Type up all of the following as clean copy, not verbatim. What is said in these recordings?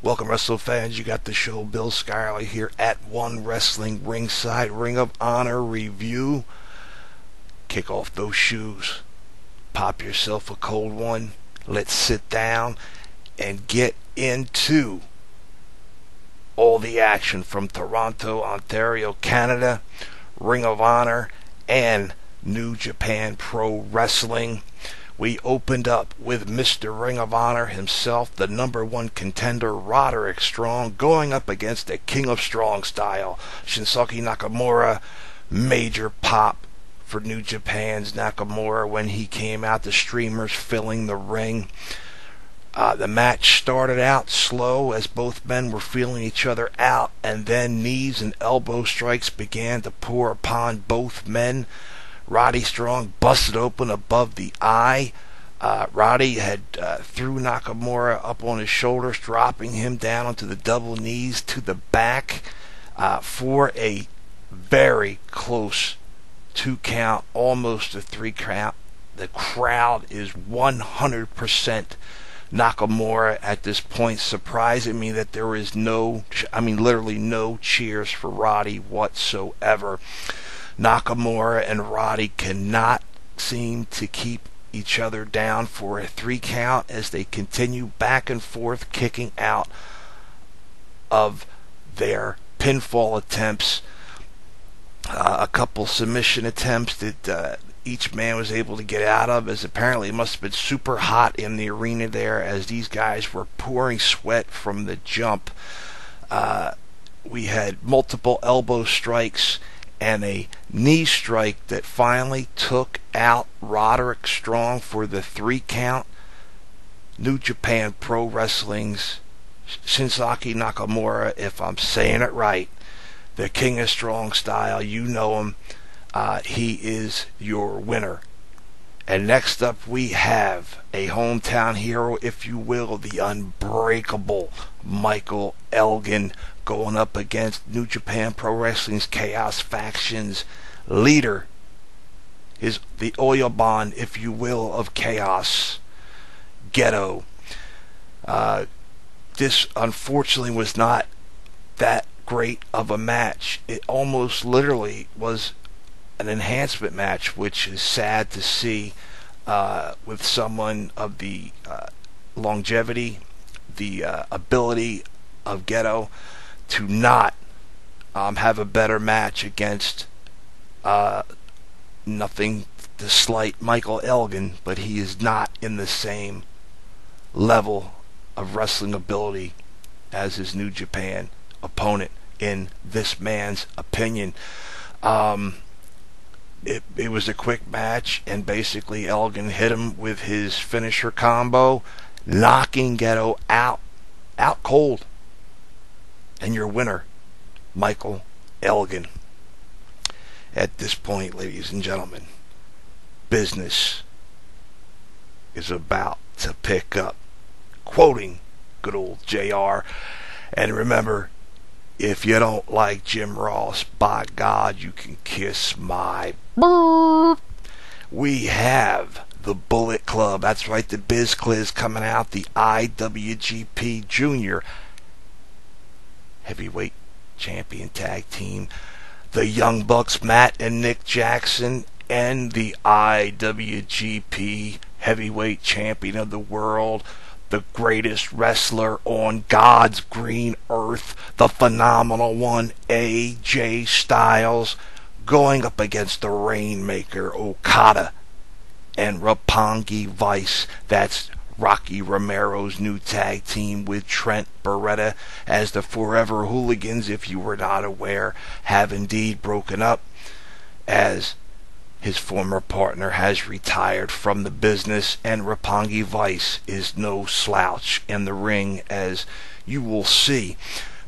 Welcome, wrestling fans. You got the show Bill Schuyler here at One Wrestling Ringside Ring of Honor review. Kick off those shoes. Pop yourself a cold one. Let's sit down and get into all the action from Toronto, Ontario, Canada, Ring of Honor, and New Japan Pro Wrestling. We opened up with Mr. Ring of Honor himself, the #1 contender, Roderick Strong, going up against the King of Strong Style, Shinsuke Nakamura. Major pop for New Japan's Nakamura when he came out, the streamers filling the ring. The match started out slow as both men were feeling each other out, and then knees and elbow strikes began to pour upon both men. Roddy Strong busted open above the eye. Roddy had threw Nakamura up on his shoulders, dropping him down onto the double knees to the back for a very close 2 count, almost a 3 count. The crowd is 100% Nakamura at this point, surprising me that there is literally no cheers for Roddy whatsoever. Nakamura and Roddy cannot seem to keep each other down for a 3 count as they continue back and forth, kicking out of their pinfall attempts. A couple submission attempts that each man was able to get out of, as apparently it must have been super hot in the arena there as these guys were pouring sweat from the jump. We had multiple elbow strikes and a knee strike that finally took out Roderick Strong for the 3 count. New Japan Pro Wrestling's Shinsuke Nakamura, if I'm saying it right, the King of Strong Style, you know him. He is your winner. And next up we have a hometown hero, if you will, the unbreakable Michael Elgin, going up against New Japan Pro Wrestling's Chaos Faction's leader, the Oyabon, if you will, of Chaos, Gedo. This unfortunately was not that great of a match. It almost literally was an enhancement match, which is sad to see with someone of the longevity, the ability of Gedo to not have a better match against nothing to slight Michael Elgin, but he is not in the same level of wrestling ability as his New Japan opponent, in this man's opinion. It was a quick match, and basically Elgin hit him with his finisher combo, knocking Gedo out cold. And your winner, Michael Elgin. At this point, ladies and gentlemen, business is about to pick up. Quoting good old JR. And remember, if you don't like Jim Ross, by God, you can kiss my boop. We have the Bullet Club. That's right, the Biz Cliz coming out. The IWGP Junior Heavyweight Champion Tag Team. The Young Bucks, Matt and Nick Jackson, and the IWGP Heavyweight Champion of the World, the greatest wrestler on God's green earth, the phenomenal one, AJ Styles, going up against the Rainmaker, Okada, and Roppongi Vice. That's Rocky Romero's new tag team with Trent Beretta, as the Forever Hooligans, if you were not aware, have indeed broken up, as his former partner has retired from the business, and Roppongi Vice is no slouch in the ring, as you will see.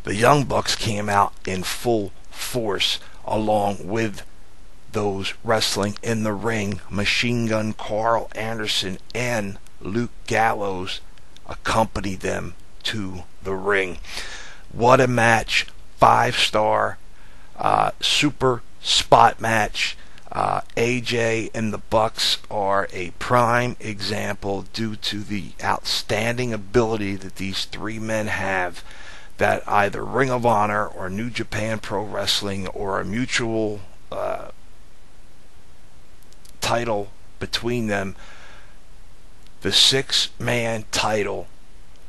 The Young Bucks came out in full force along with those wrestling in the ring. Machine Gun Carl Anderson and Luke Gallows accompanied them to the ring. What a match. 5-star super spot match. AJ and the Bucks are a prime example due to the outstanding ability that these three men have, that either Ring of Honor or New Japan Pro Wrestling or a mutual title between them, the 6-man title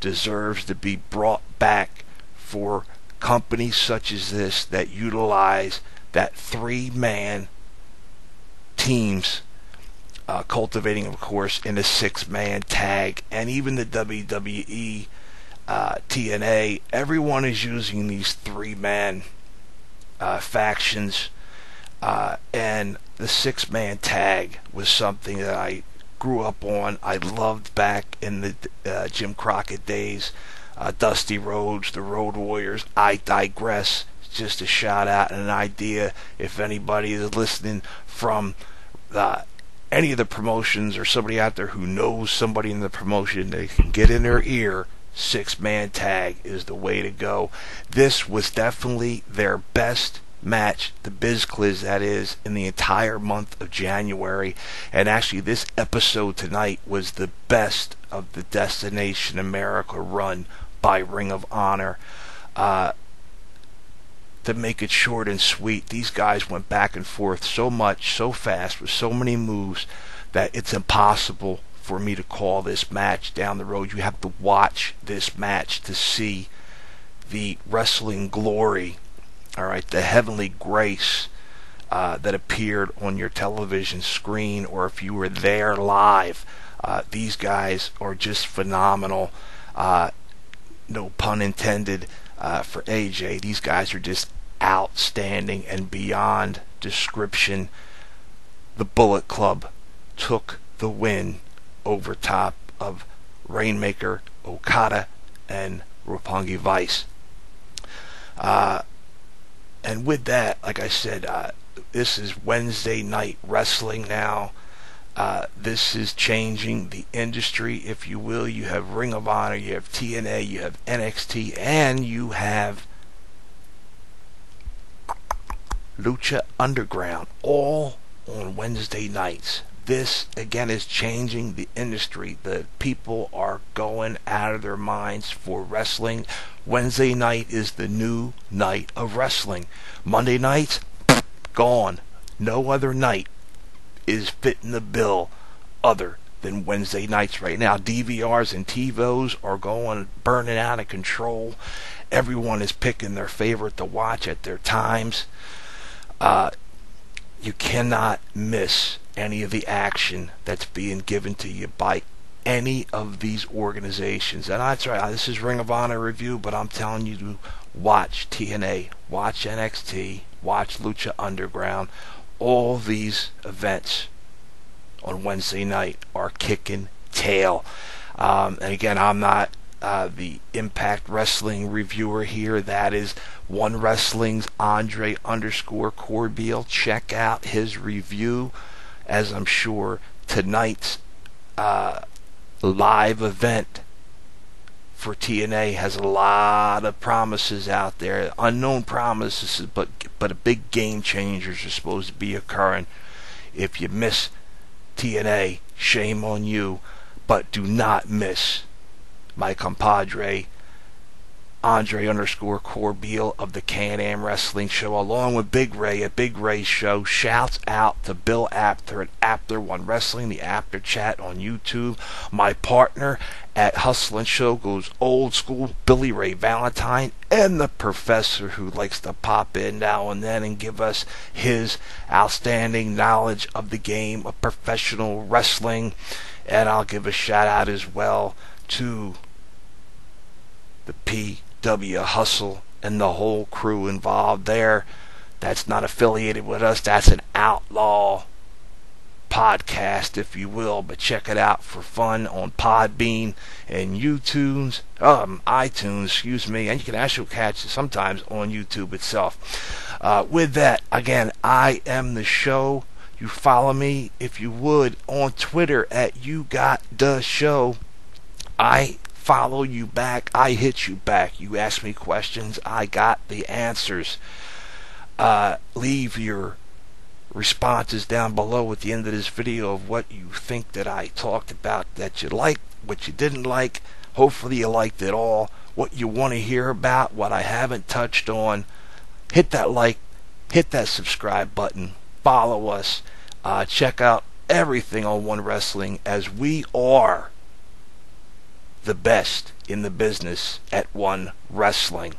deserves to be brought back for companies such as this that utilize that 3-man teams, cultivating, of course, in a 6-man tag. And even the WWE, TNA, everyone is using these 3-man factions, and the 6-man tag was something that I grew up on. I loved back in the Jim Crockett days. Dusty Rhodes, the Road Warriors. I digress. Just a shout out and an idea. If anybody is listening from any of the promotions, or somebody out there who knows somebody in the promotion, they can get in their ear. 6-man tag is the way to go. This was definitely their best match, the BizCliz, that is, in the entire month of January. And actually, this episode tonight was the best of the Destination America run by Ring of Honor. To make it short and sweet, these guys went back and forth so much, so fast, with so many moves, that it's impossible for me to call this match down the road. You have to watch this match to see the wrestling glory, alright, the heavenly grace that appeared on your television screen, or if you were there live. These guys are just phenomenal. No pun intended for AJ. These guys are just outstanding and beyond description. The Bullet Club took the win over top of Rainmaker, Okada, and Roppongi Vice. And with that, like I said, this is Wednesday night wrestling now. This is changing the industry, if you will. You have Ring of Honor, you have TNA, you have NXT, and you have Lucha Underground, all on Wednesday nights. This, again, is changing the industry. The people are going out of their minds for wrestling. Wednesday night is the new night of wrestling. Monday nights, gone. No other night is fitting the bill other than Wednesday nights right now. DVRs and TiVos are burning out of control. Everyone is picking their favorite to watch at their times. You cannot miss any of the action that's being given to you by any of these organizations. And that's right, this is Ring of Honor review, but I'm telling you to watch TNA, watch NXT, watch Lucha Underground. All these events on Wednesday night are kicking tail. And again, I'm not the Impact Wrestling reviewer here. That is One Wrestling's Andre_Corbeil. Check out his review, as I'm sure tonight's live event for TNA has a lot of promises out there, unknown promises, but a big game changers are supposed to be occurring. If you miss TNA, shame on you, but do not miss my compadre Andre_Corbeil of the Can-Am Wrestling Show, along with Big Ray at Big Ray's Show. Shouts out to Bill Apter at Apter One Wrestling, the Apter Chat on YouTube. My partner at Hustle and Show Goes Old School, Billy Ray Valentine, and the professor who likes to pop in now and then and give us his outstanding knowledge of the game of professional wrestling. And I'll give a shout out as well to the PW Hustle and the whole crew involved there. That's not affiliated with us. That's an outlaw podcast, if you will, but check it out for fun on Podbean and iTunes, excuse me, and you can actually catch it sometimes on YouTube itself. With that, again, I am the show. You follow me, if you would, on Twitter at YouGotDaShow. I follow you back. I hit you back. You ask me questions. I got the answers. Leave your responses down below at the end of this video of what you think that I talked about that you liked, what you didn't like. Hopefully you liked it all. What you want to hear about, what I haven't touched on. Hit that like, hit that subscribe button. Follow us. Check out everything on One Wrestling, as we are the best in the business at One Wrestling.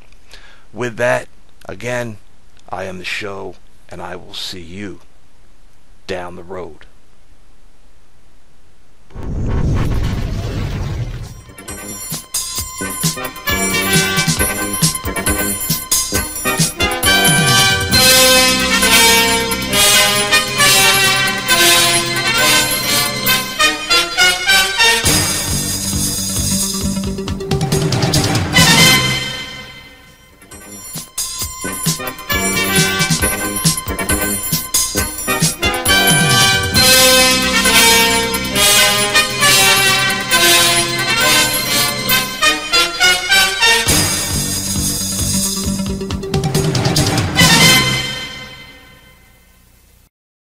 With that, again, I am the show, and I will see you down the road.